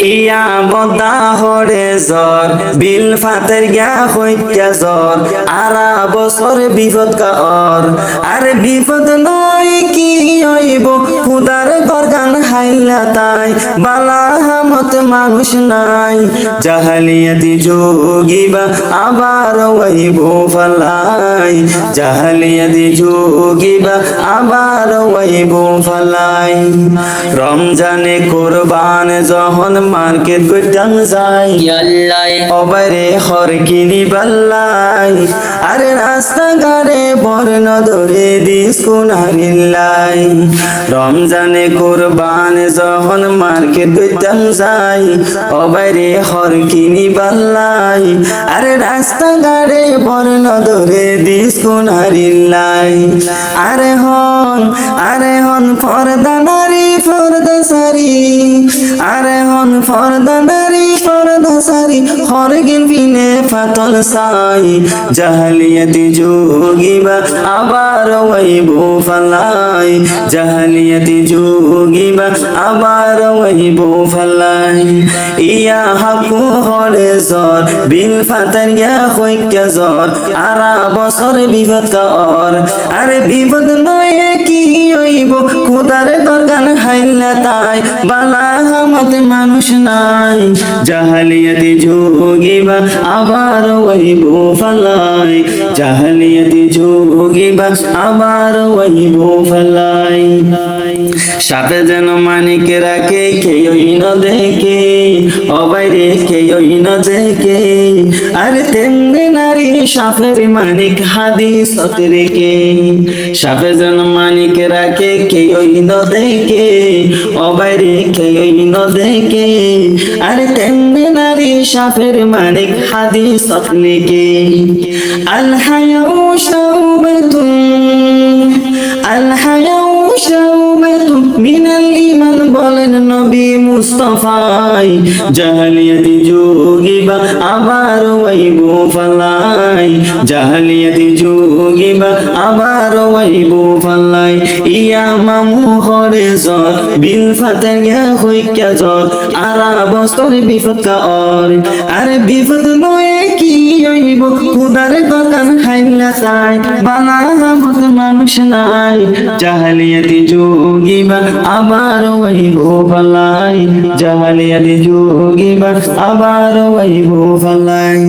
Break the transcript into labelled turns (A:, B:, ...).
A: ইয়া বদা হরে জ্বর বিল ফাতের গা হইত্যা জ্বর আরা বছর বিপদ কার আরে বিপদ নয় কি হইব খুদার গরগান হাইলা তাই বালা হামত মানুষ নাই জাহালিয়াতি যোগিবা আবার ওইব ফালাই জাহালিয়াতি যোগিবা আবার ওইব ফালাই রমজানে কুরবান যখন মার্কেট গইতাম যাই অবারে হর কিনি বাল্লাই আরে রাস্তা গারে বর্ণ ধরে দিস কুনারিল্লাই রমজানে কুরবান যখন মার্কেট গইতাম যাই অবারে হর কিনি বাল্লাই আরে রাস্তা গারে বর্ণ ধরে দিস কুনারিল্লাই আরে হন ফরদা নারী ফরদা সারি আরে হন ফরদা নারী ফরদা সারি হরগিন বিনে ফাতল সাই জাহালিয়াতি যোগিবা আবার ওইব ফালাই জাহালিয়াতি যোগিবা আবার ওইব ফালাই ইয়া হাকু হরে জ্বর বিল ফাতার গা হইত্যা জ্বর আরা বছর বিপদ কার আরে বিপদ নয় কি হইব খুদার গরগান হাইলা তাই বালা হামত মানুষ নাই জাহালিয়াতি যোগিবা আবার ওইব ফালাই জাহালিয়াতি যোগিবা আবার ওইব ফালাই সাথে যেন মানিক রাখে কেউই না দেখে অবাইরে কেউই না দেখে আরে তেমনি নারী সাফের মানিক হাদিস রেখে সাফে যেন মানিক রাখে কেউই না দেখে অবাইরে কেউই না দেখে আরে তেমনি নারী সাফের মানিক হাদিস লেখে আল হায়াউ শাউবাতুন আল হায়াউ শাউবাতুন মিনাল ঈমান বলেন নবী মুস্তাফাই জাহালিয়াতি যোগিবা আবার ওইব ফালাই জাহালিয়াতি যোগিবা আবার ওইব ফালাই ইয়া মামু হরে জ্বর বিল ফাতের গা হইত্যা জ্বর আরা বছর বিপদ কার আরে বিপদ নয় কি হইব খুদার গরগান হাইলা তাই বালা হামত মানুষ নাই জাহালিয়াতি যোগিবা আবার ওইব ফালাই জাহালিয়াতি যোগিবা আবার ওইব ফালাই।